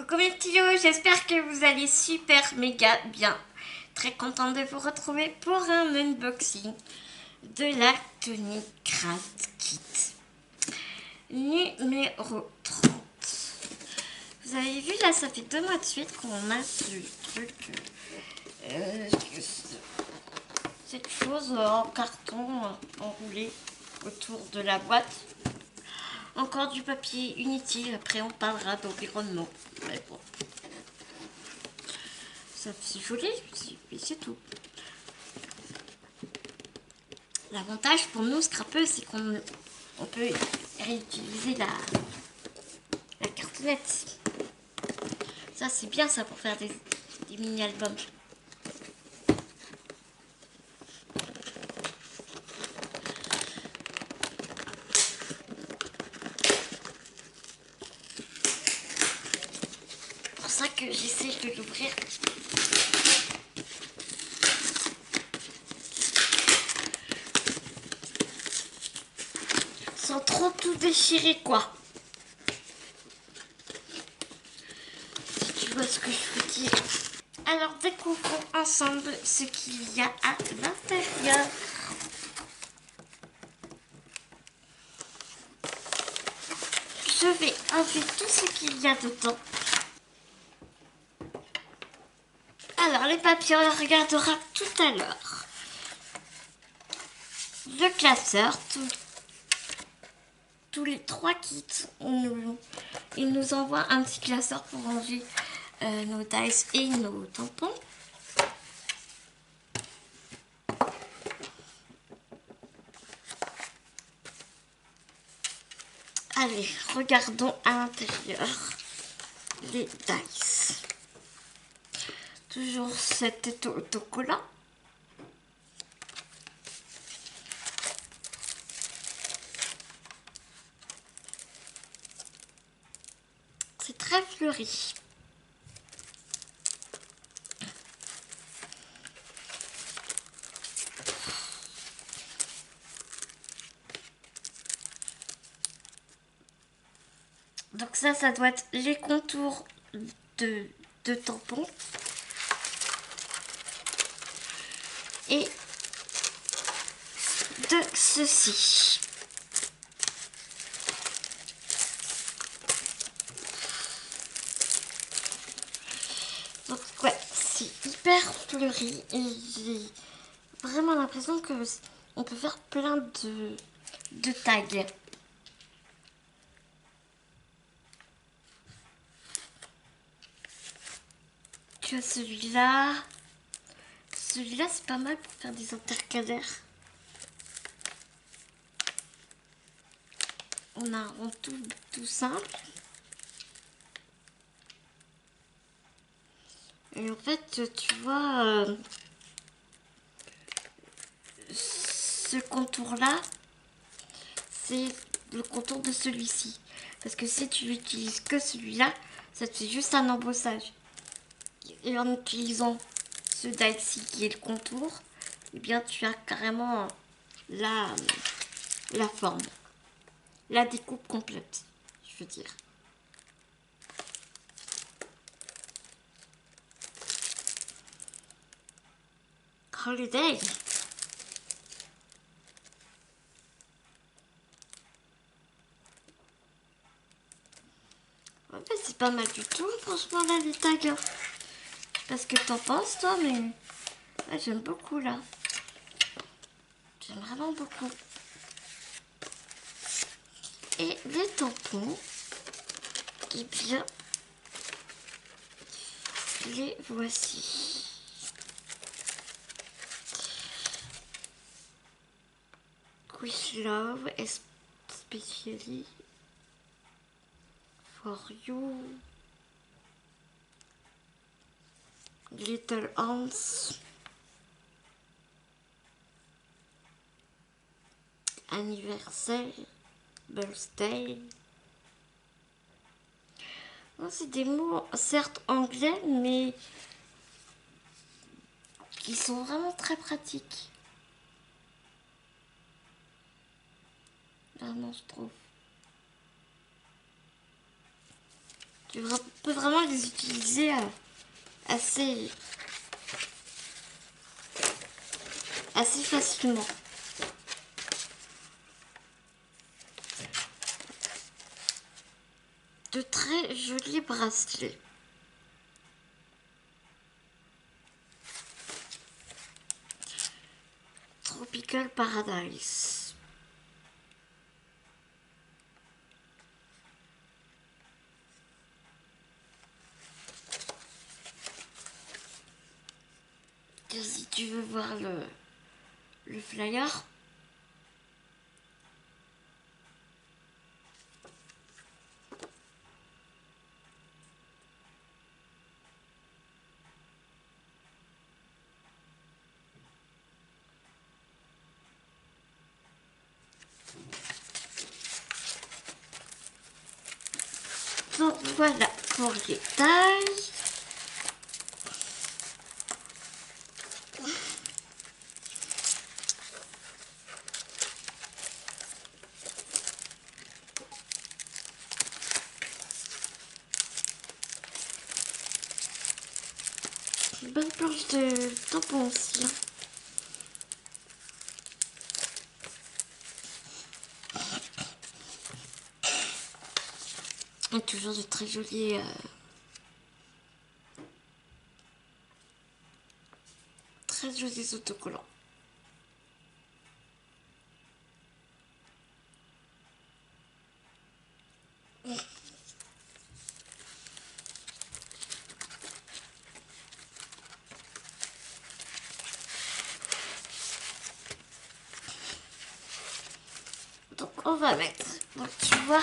Coucou mes petits loups, j'espère que vous allez super méga bien. Très contente de vous retrouver pour un unboxing de la Tony Craft Kit numéro 30. Vous avez vu là, ça fait 2 mois de suite qu'on a ce truc, cette chose en carton enroulé autour de la boîte. Encore du papier inutile, après on parlera d'environnement. Mais bon. C'est joli, mais c'est tout. L'avantage pour nous scrapeux, c'est qu'on peut réutiliser la cartonnette. Ça c'est bien ça pour faire des mini-albums. C'est pour ça que j'essaie de l'ouvrir. Sans trop tout déchirer quoi. Si tu vois ce que je veux dire. Alors découvrons ensemble ce qu'il y a à l'intérieur. Je vais enlever tout ce qu'il y a dedans. Alors les papiers, on les regardera tout à l'heure. Le classeur, tous les 3 kits, il nous envoie un petit classeur pour ranger nos dice et nos tampons. Allez, regardons à l'intérieur les dice. Toujours cet autocollant. C'est très fleuri. Donc ça doit être les contours de tampons. Et de ceci. Donc ouais, c'est hyper fleuri et j'ai vraiment l'impression que on peut faire plein de tags. Tu as celui-là. Celui-là c'est pas mal pour faire des intercalaires. On a un rond tout simple. Et en fait, tu vois, ce contour-là, c'est le contour de celui-ci. Parce que si tu n'utilises que celui-là, ça te fait juste un embossage. Et en utilisant ce die-ci qui est le contour, eh bien tu as carrément la forme. La découpe complète, je veux dire. Holiday. Ouais, c'est pas mal du tout, franchement, là, les tags. Je sais pas ce que t'en penses, toi, mais ouais, j'aime beaucoup, là. J'aime vraiment beaucoup. Et les tampons, eh bien, les voici. With love, especially for you, little Hans, anniversaire, birthday. C'est des mots certes anglais, mais qui sont vraiment très pratiques. Vraiment, je trouve. Tu vois, On peut vraiment les utiliser assez facilement. De très jolis bracelets. Tropical Paradise. Si tu veux voir le flyer. Donc voilà pour les tailles. Une bonne planche de tampons aussi. Et toujours de très jolis autocollants. Donc on va mettre, donc tu vois,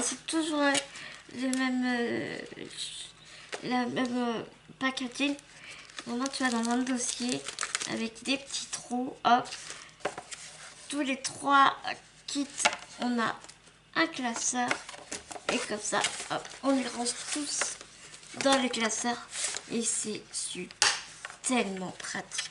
c'est toujours le même, la même packaging. Maintenant tu vas dans un dossier avec des petits trous, hop, tous les 3 kits, on a un classeur et comme ça, hop, on les range tous dans les classeurs et c'est tellement pratique.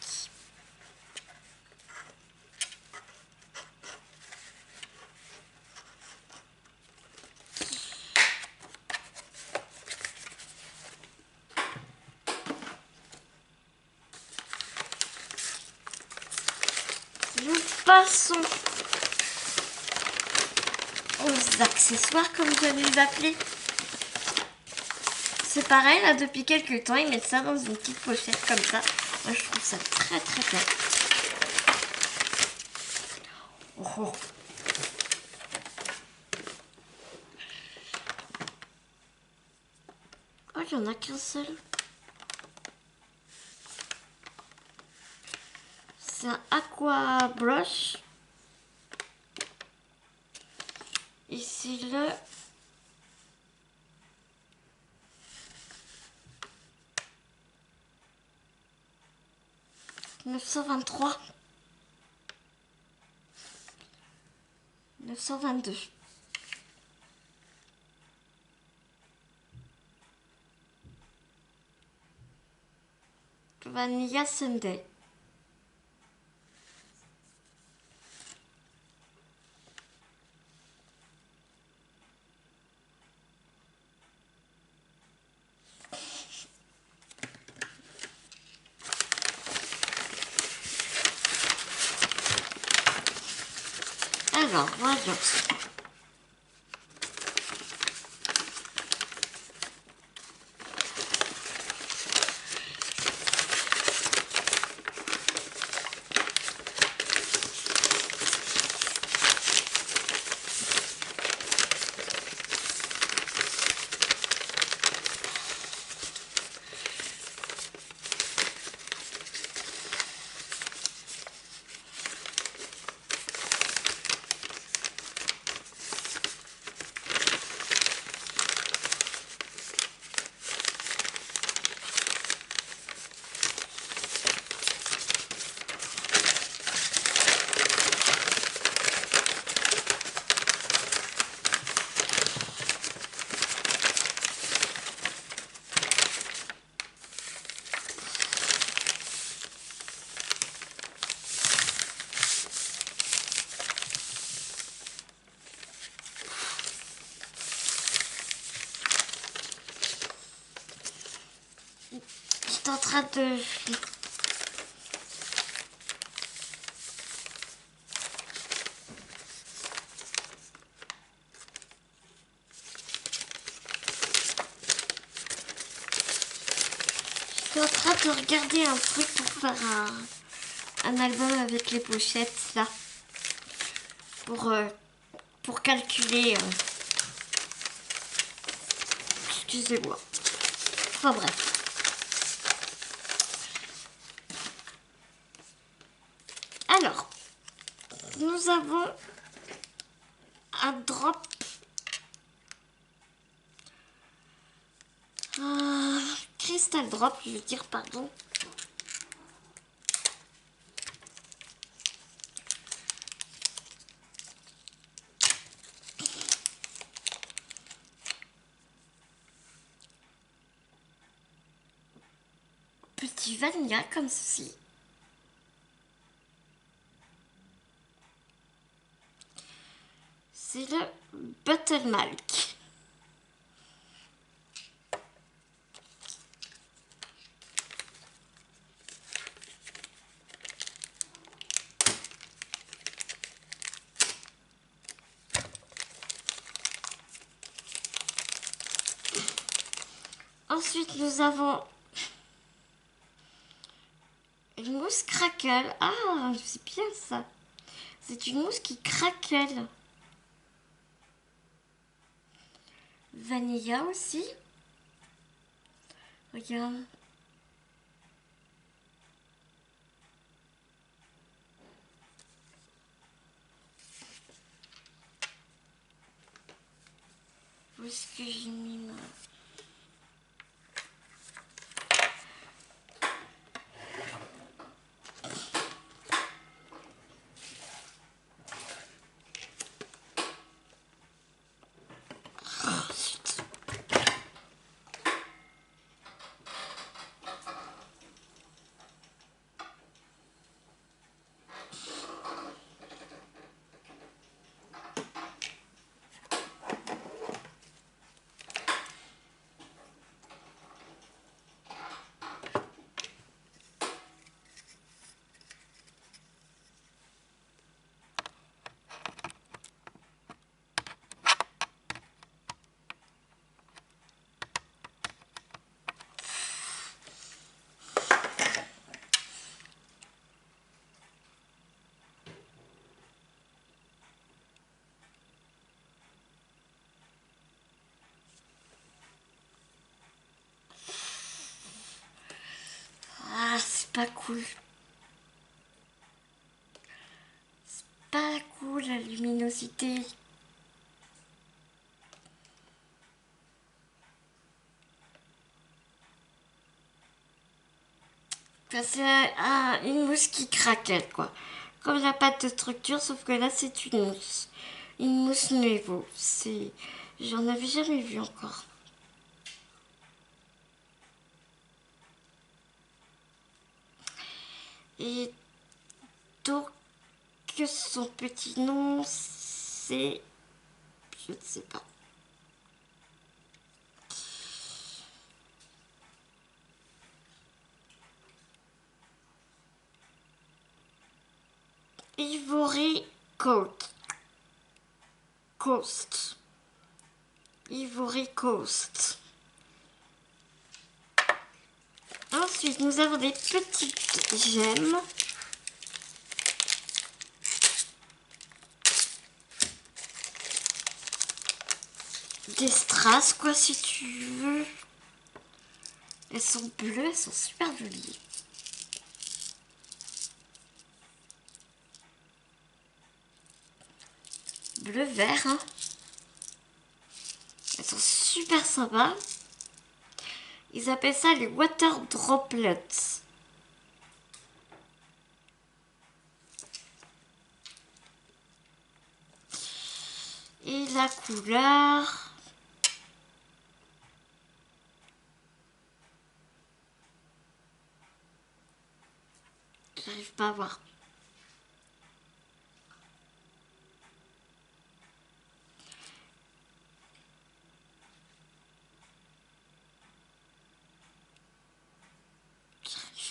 Nous passons aux accessoires, comme j'aime les appeler. C'est pareil, là, depuis quelques temps, ils mettent ça dans une petite pochette comme ça. Moi, je trouve ça très très bien. Oh. Oh, il n'y en a qu'un seul. C'est un Aqua Brush. Et c'est le 923. 922. Vanilla Sunday. Alors, voyons. J'étais en train de... J'étais en train de regarder un truc pour faire un album avec les pochettes, là. Pour calculer... excusez-moi. Enfin bref. Alors, nous avons un drop. Un cristal drop, je veux dire, pardon. Petit vanilla comme ceci. C'est le Buttermilk. Ensuite, nous avons une mousse craquelle. Ah, c'est bien ça. C'est une mousse qui craquelle. Vanilla aussi. Regarde. Où est-ce que j'ai mis ma... Oh, zut. Ah, c'est pas cool. C'est pas cool la luminosité. Enfin, c'est une mousse qui craquelle, quoi. Comme la pâte de structure, sauf que là, c'est une mousse. Une mousse Nuevo. C'est... J'en avais jamais vu encore. Et donc, son petit nom, c'est... Je ne sais pas. Ivory Coast. Coast. Ivory Coast. Ensuite, nous avons des petites gemmes. Des strass, quoi, si tu veux. Elles sont bleues, elles sont super jolies. Bleu-vert, hein. Elles sont super sympas. Ils appellent ça les water droplets. Et la couleur... J'arrive pas à voir.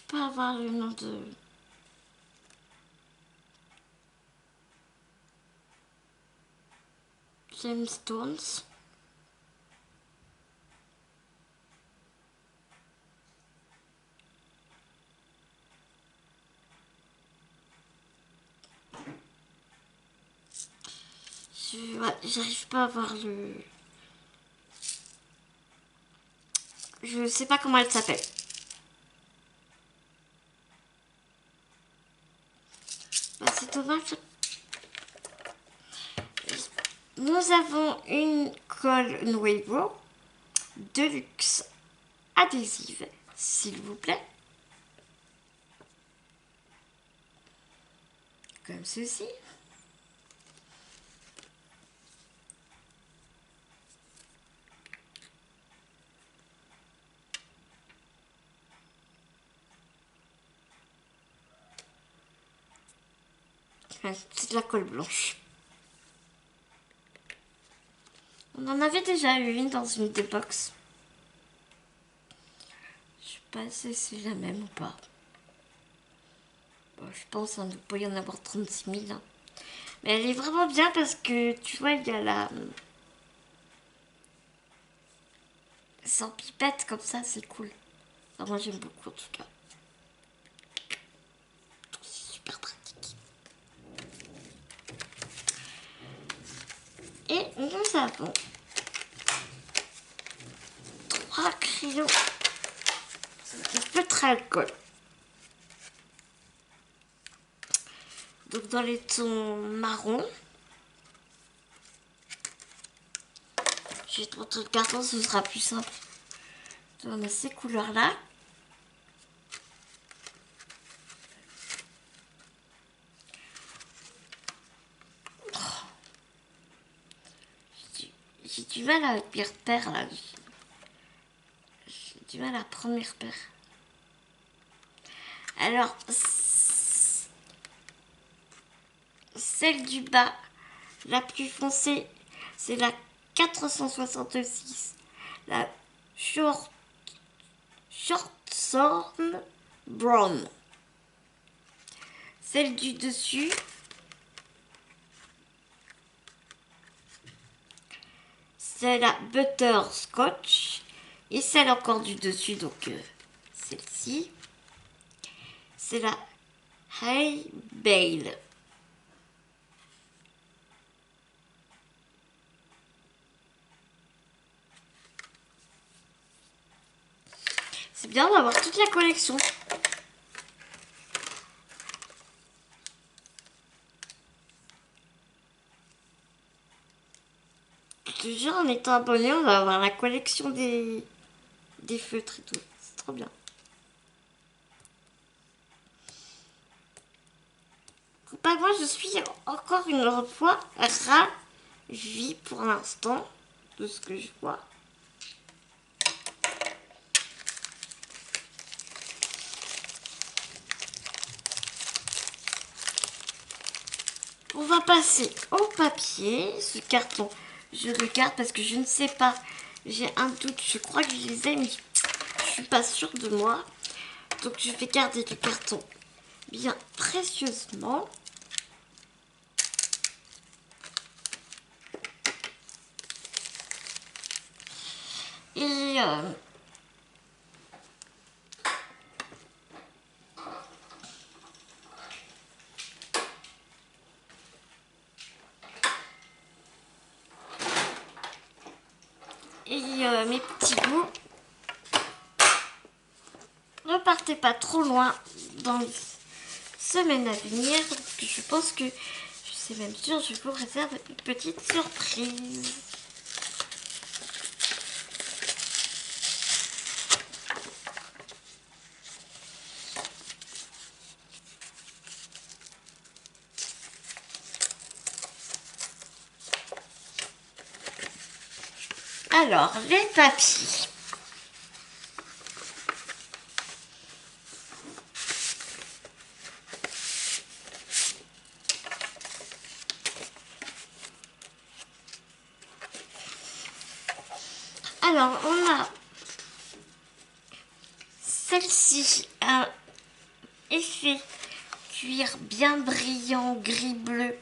pas à voir le nom de... Gemstones. Ouais, j'arrive pas à voir le... Je sais pas comment elle s'appelle. Bah, c'est dommage. Nous avons une colle Nuevo de luxe adhésive, s'il vous plaît. Comme ceci. C'est de la colle blanche. On en avait déjà eu une dans une des box. Je sais pas si c'est la même ou pas. Bon, je pense qu'il peut y en avoir 36 000. Hein. Mais elle est vraiment bien parce que tu vois, il y a la... Sans pipette comme ça, c'est cool. Enfin, moi j'aime beaucoup en tout cas. C'est super pratique. Et nous avons 3 crayons de feutre à alcool. Donc dans les tons marron. Je vais te montrer le carton, ce sera plus simple. On a ces couleurs-là. J'ai du mal avec mes repères là. J'ai du mal à prendre mes repères. Alors, celle du bas, la plus foncée, c'est la 466. La short thorn brown. Celle du dessus, c'est la butterscotch. Et celle encore du dessus, donc celle-ci, c'est la Hay Bale. C'est bien d'avoir toute la collection. Je te jure, en étant abonné, on va avoir la collection des feutres et tout. C'est trop bien. Bah, moi, je suis encore une fois ravie pour l'instant de ce que je vois. On va passer au papier. Ce carton, je le garde parce que je ne sais pas. J'ai un doute. Je crois que je les ai, mais je suis pas sûre de moi. Donc, je vais garder le carton bien précieusement. Et mes petits bouts, ne partez pas trop loin dans les semaines à venir. Je pense que, je sais même sûr, je vous réserve une petite surprise. Alors, les papiers. Alors, on a celle-ci, effet cuir bien brillant, gris-bleu,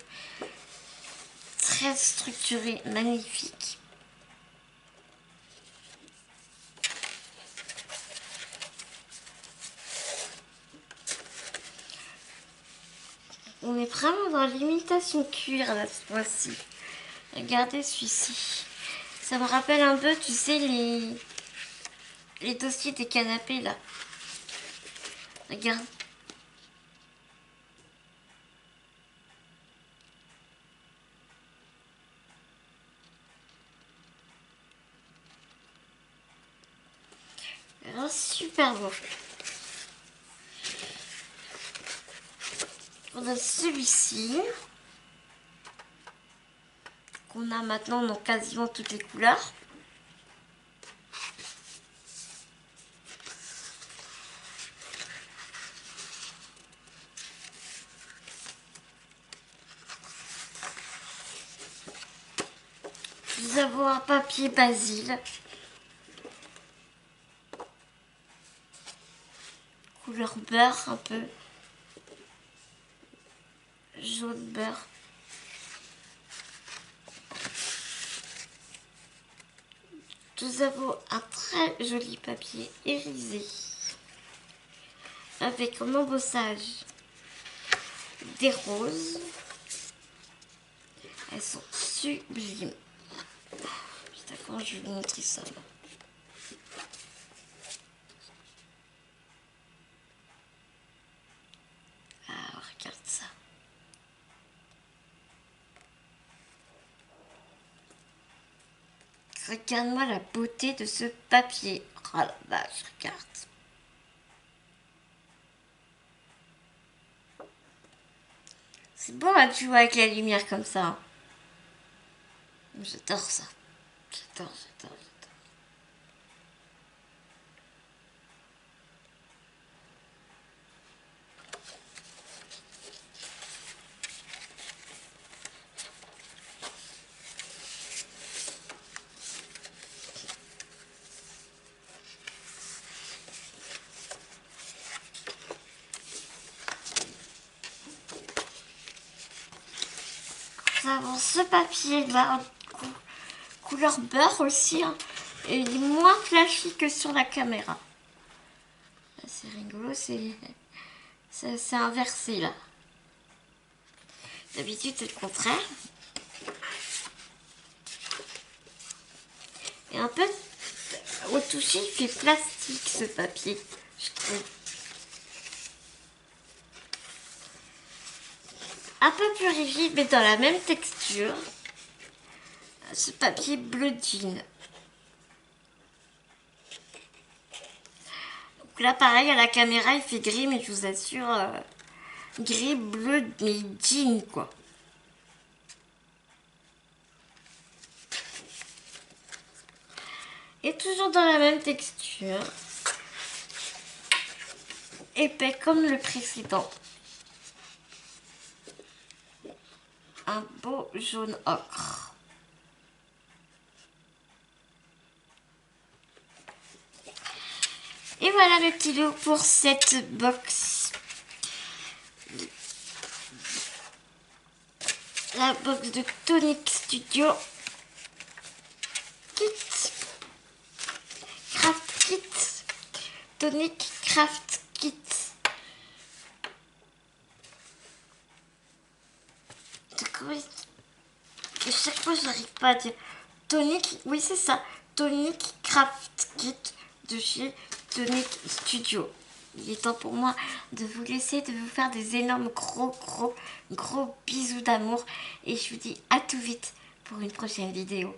très structuré, magnifique. On est vraiment dans l'imitation cuir là cette fois-ci. Regardez celui-ci. Ça me rappelle un peu, tu sais, les dossiers des canapés là. Regarde. Alors, super beau. On a celui-ci. Qu'on a maintenant dans quasiment toutes les couleurs. Nous avons un papier basile. Couleur beurre un peu. Jaune beurre. Nous avons un très joli papier irisé. Avec en embossage des roses. Elles sont sublimes. Putain, comment je vais vous montrer ça là. Ah, regarde ça. Regarde-moi la beauté de ce papier. Oh la vache, regarde. C'est beau à jouer avec la lumière comme ça. J'adore ça. J'adore, j'adore, j'adore. Nous avons ce papier là, couleur beurre aussi, hein, et il est moins flashy que sur la caméra. C'est rigolo, c'est inversé là. D'habitude c'est le contraire. Et un peu au toucher, il fait plastique ce papier, je trouve. Un peu plus rigide, mais dans la même texture. Ce papier bleu jean. Donc là, pareil, à la caméra, il fait gris, mais je vous assure, gris, bleu, mais jean, quoi. Et toujours dans la même texture. Épais comme le précédent. Un beau jaune ocre. Et voilà le petit lot pour cette box. La box de Tonic Studio. Kit. Craft Kit. Tonic Craft Kit. Et chaque fois, je n'arrive pas à dire. Tonic, oui, c'est ça. Tonic Craft Kit de chez Tonic Studio. Il est temps pour moi de vous laisser, de vous faire des énormes gros bisous d'amour. Et je vous dis à tout vite pour une prochaine vidéo.